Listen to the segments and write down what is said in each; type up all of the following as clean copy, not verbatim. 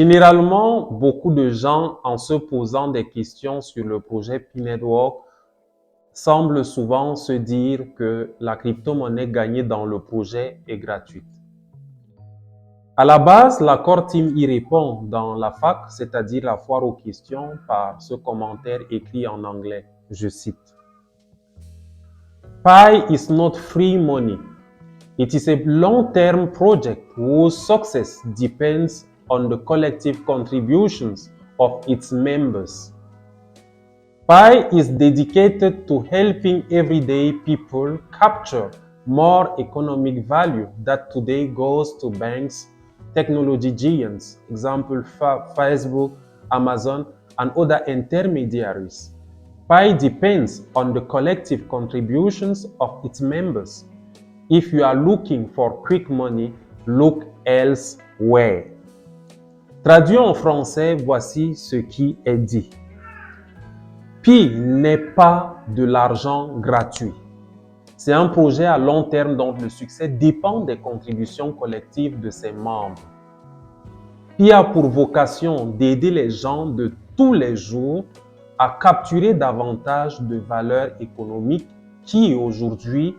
Généralement, beaucoup de gens, en se posant des questions sur le projet P-Network, semblent souvent se dire que la crypto-monnaie gagnée dans le projet est gratuite. À la base, la Core Team y répond dans la FAQ, c'est-à-dire la foire aux questions, par ce commentaire écrit en anglais. Je cite. Pi is not free money. It is a long-term project whose success depends on the collective contributions of its members. Pi is dedicated to helping everyday people capture more economic value that today goes to banks, technology giants, example Facebook, Amazon, and other intermediaries. Pi depends on the collective contributions of its members. If you are looking for quick money, look elsewhere. Traduit en français, voici ce qui est dit. Pi n'est pas de l'argent gratuit. C'est un projet à long terme dont le succès dépend des contributions collectives de ses membres. Pi a pour vocation d'aider les gens de tous les jours à capturer davantage de valeur économique qui aujourd'hui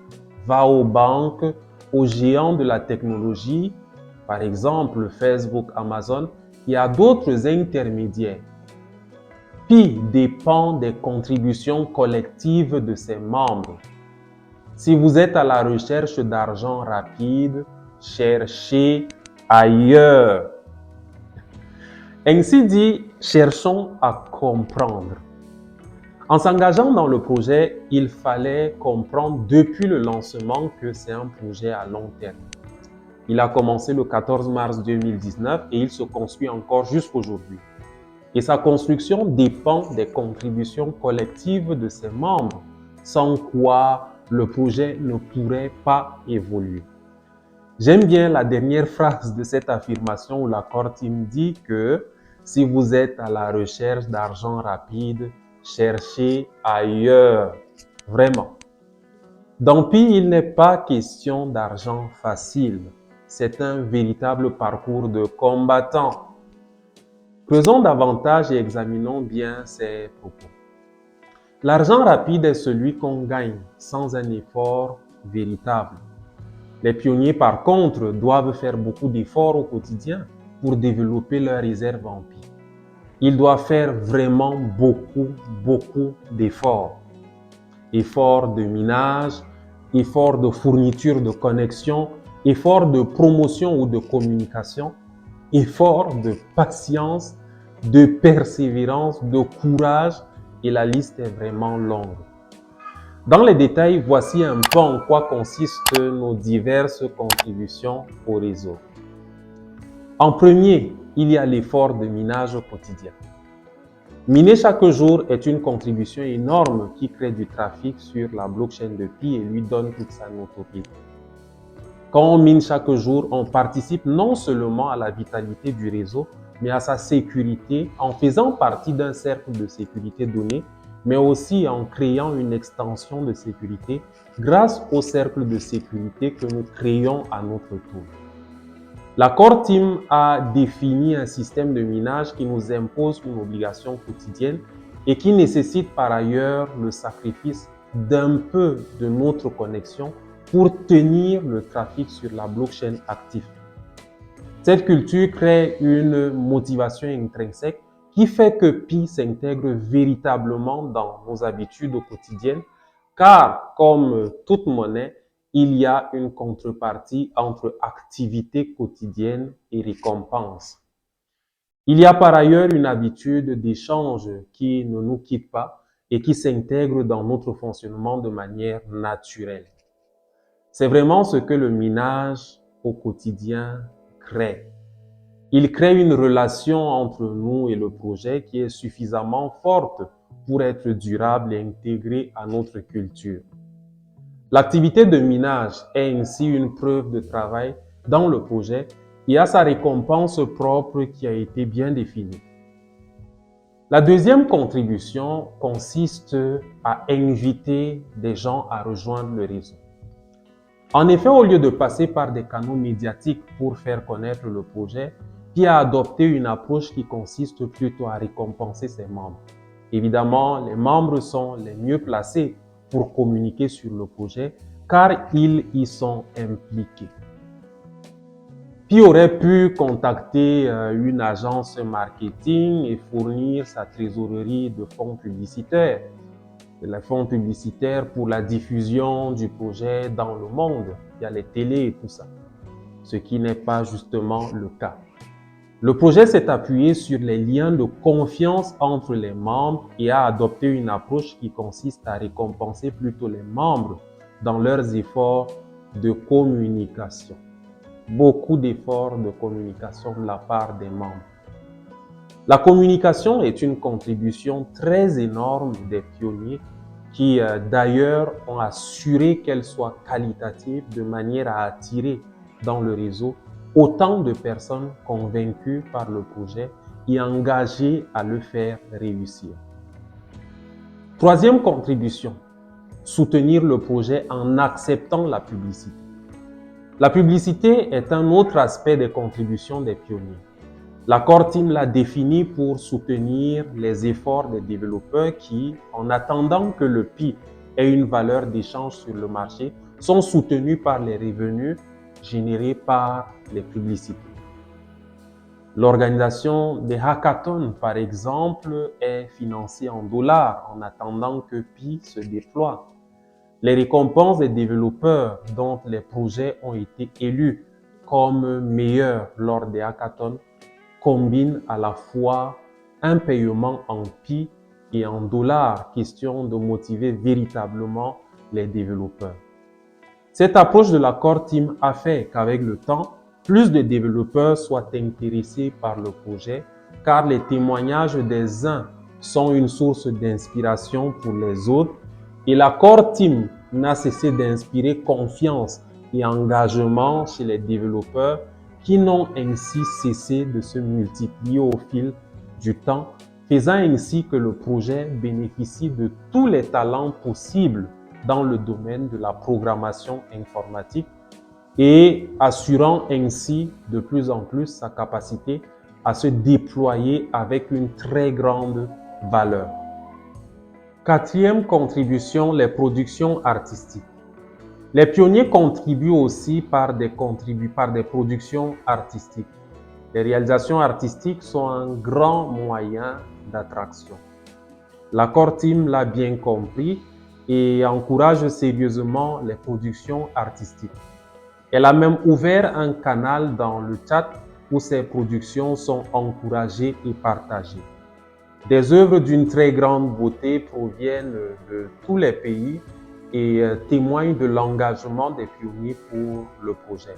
va aux banques, aux géants de la technologie, par exemple Facebook, Amazon, et à d'autres intermédiaires. Pi dépend des contributions collectives de ses membres. Si vous êtes à la recherche d'argent rapide, cherchez ailleurs. Ainsi dit, cherchons à comprendre. En s'engageant dans le projet, il fallait comprendre depuis le lancement que c'est un projet à long terme. Il a commencé le 14 mars 2019 et il se construit encore jusqu'aujourd'hui. Et sa construction dépend des contributions collectives de ses membres, sans quoi le projet ne pourrait pas évoluer. J'aime bien la dernière phrase de cette affirmation où la Core Team dit que si vous êtes à la recherche d'argent rapide, cherchez ailleurs. Vraiment. Dans Pi, il n'est pas question d'argent facile. C'est un véritable parcours de combattant. Creusons davantage et examinons bien ces propos. L'argent rapide est celui qu'on gagne sans un effort véritable. Les pionniers, par contre, doivent faire beaucoup d'efforts au quotidien pour développer leurs réserves en Pi. Ils doivent faire vraiment beaucoup d'efforts. Efforts de minage, efforts de fourniture de connexion, efforts de promotion ou de communication, efforts de patience, de persévérance, de courage, et la liste est vraiment longue. Dans les détails, voici un peu en quoi consistent nos diverses contributions au réseau. En premier, il y a l'effort de minage quotidien. Miner chaque jour est une contribution énorme qui crée du trafic sur la blockchain de Pi et lui donne toute sa notoriété. Quand on mine chaque jour, on participe non seulement à la vitalité du réseau, mais à sa sécurité en faisant partie d'un cercle de sécurité donné, mais aussi en créant une extension de sécurité grâce au cercle de sécurité que nous créons à notre tour. La Core Team a défini un système de minage qui nous impose une obligation quotidienne et qui nécessite par ailleurs le sacrifice d'un peu de notre connexion pour tenir le trafic sur la blockchain active. Cette culture crée une motivation intrinsèque qui fait que Pi s'intègre véritablement dans nos habitudes quotidiennes, car comme toute monnaie, il y a une contrepartie entre activité quotidienne et récompense. Il y a par ailleurs une habitude d'échange qui ne nous quitte pas et qui s'intègre dans notre fonctionnement de manière naturelle. C'est vraiment ce que le minage au quotidien crée. Il crée une relation entre nous et le projet qui est suffisamment forte pour être durable et intégrée à notre culture. L'activité de minage est ainsi une preuve de travail dans le projet et a sa récompense propre qui a été bien définie. La deuxième contribution consiste à inviter des gens à rejoindre le réseau. En effet, au lieu de passer par des canaux médiatiques pour faire connaître le projet, Pi a adopté une approche qui consiste plutôt à récompenser ses membres. Évidemment, les membres sont les mieux placés pour communiquer sur le projet car ils y sont impliqués. Pi aurait pu contacter une agence marketing et fournir sa trésorerie de fonds publicitaires. Les fonds publicitaires pour la diffusion du projet dans le monde. Il y a les télés et tout ça. Ce qui n'est pas justement le cas. Le projet s'est appuyé sur les liens de confiance entre les membres et a adopté une approche qui consiste à récompenser plutôt les membres dans leurs efforts de communication. Beaucoup d'efforts de communication de la part des membres. La communication est une contribution très énorme des pionniers qui d'ailleurs ont assuré qu'elle soit qualitative de manière à attirer dans le réseau autant de personnes convaincues par le projet et engagées à le faire réussir. Troisième contribution, soutenir le projet en acceptant la publicité. La publicité est un autre aspect des contributions des pionniers. La Core Team l'a défini pour soutenir les efforts des développeurs qui, en attendant que le PI ait une valeur d'échange sur le marché, sont soutenus par les revenus générés par les publicités. L'organisation des hackathons, par exemple, est financée en dollars en attendant que PI se déploie. Les récompenses des développeurs dont les projets ont été élus comme meilleurs lors des hackathons combinent à la fois un paiement en PI et en dollars, question de motiver véritablement les développeurs. Cette approche de la Core Team a fait qu'avec le temps, plus de développeurs soient intéressés par le projet car les témoignages des uns sont une source d'inspiration pour les autres et la Core Team n'a cessé d'inspirer confiance et engagement chez les développeurs qui n'ont ainsi cessé de se multiplier au fil du temps, faisant ainsi que le projet bénéficie de tous les talents possibles dans le domaine de la programmation informatique et assurant ainsi de plus en plus sa capacité à se déployer avec une très grande valeur. Quatrième contribution, les productions artistiques. Les pionniers contribuent aussi par des productions artistiques. Les réalisations artistiques sont un grand moyen d'attraction. La Core Team l'a bien compris et encourage sérieusement les productions artistiques. Elle a même ouvert un canal dans le chat où ces productions sont encouragées et partagées. Des œuvres d'une très grande beauté proviennent de tous les pays et témoignent de l'engagement des pionniers pour le projet.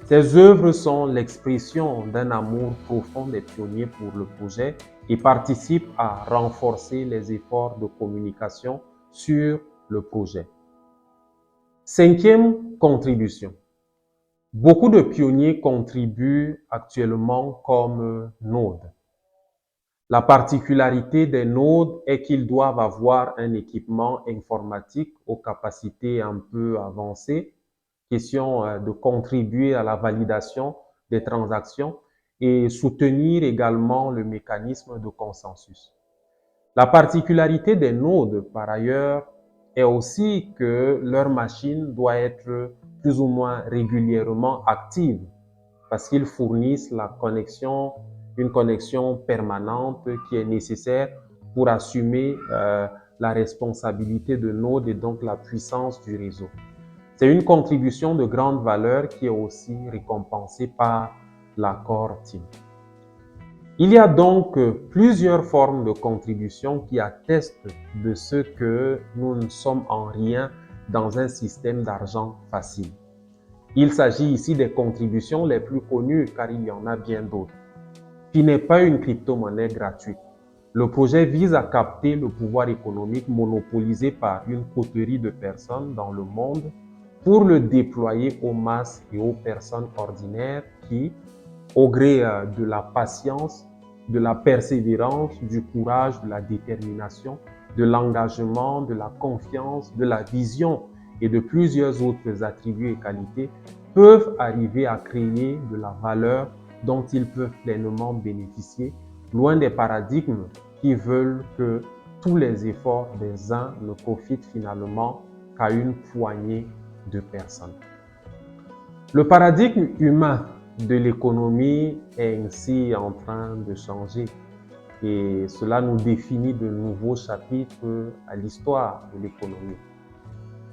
Ces œuvres sont l'expression d'un amour profond des pionniers pour le projet et participent à renforcer les efforts de communication sur le projet. Cinquième contribution. Beaucoup de pionniers contribuent actuellement comme nodes. La particularité des nodes est qu'ils doivent avoir un équipement informatique aux capacités un peu avancées, question de contribuer à la validation des transactions et soutenir également le mécanisme de consensus. La particularité des nodes, par ailleurs, est aussi que leur machine doit être plus ou moins régulièrement active parce qu'ils fournissent une connexion permanente qui est nécessaire pour assumer la responsabilité de node et donc la puissance du réseau. C'est une contribution de grande valeur qui est aussi récompensée par la Core Team. Il y a donc plusieurs formes de contribution qui attestent de ce que nous ne sommes en rien dans un système d'argent facile. Il s'agit ici des contributions les plus connues car il y en a bien d'autres. Pi n'est pas une crypto-monnaie gratuite. Le projet vise à capter le pouvoir économique monopolisé par une coterie de personnes dans le monde pour le déployer aux masses et aux personnes ordinaires qui, au gré de la patience, de la persévérance, du courage, de la détermination, de l'engagement, de la confiance, de la vision et de plusieurs autres attributs et qualités, peuvent arriver à créer de la valeur dont ils peuvent pleinement bénéficier, loin des paradigmes qui veulent que tous les efforts des uns ne profitent finalement qu'à une poignée de personnes. Le paradigme humain de l'économie est ainsi en train de changer et cela nous définit de nouveaux chapitres à l'histoire de l'économie.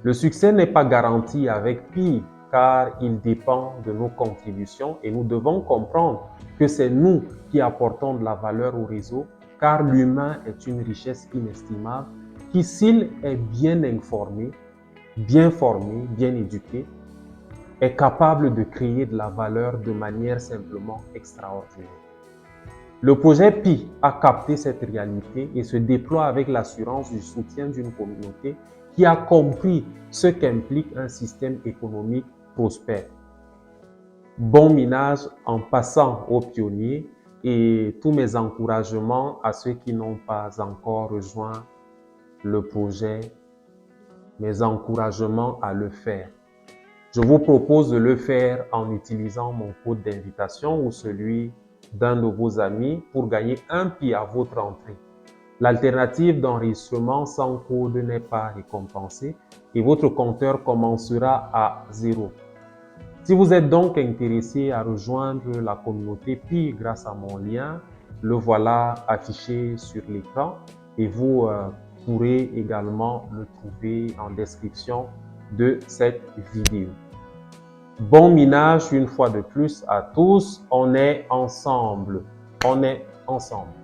Le succès n'est pas garanti avec Pi car il dépend de nos contributions et nous devons comprendre que c'est nous qui apportons de la valeur au réseau car l'humain est une richesse inestimable qui, s'il est bien informé, bien formé, bien éduqué, est capable de créer de la valeur de manière simplement extraordinaire. Le projet Pi a capté cette réalité et se déploie avec l'assurance du soutien d'une communauté qui a compris ce qu'implique un système économique prospère. Bon minage en passant aux pionniers et tous mes encouragements à ceux qui n'ont pas encore rejoint le projet, mes encouragements à le faire. Je vous propose de le faire en utilisant mon code d'invitation ou celui d'un de vos amis pour gagner un Pi à votre entrée. L'alternative d'enregistrement sans code n'est pas récompensée et votre compteur commencera à 0. Si vous êtes donc intéressé à rejoindre la communauté Pi grâce à mon lien, le voilà affiché sur l'écran et vous pourrez également le trouver en description de cette vidéo. Bon minage une fois de plus à tous, on est ensemble. On est ensemble.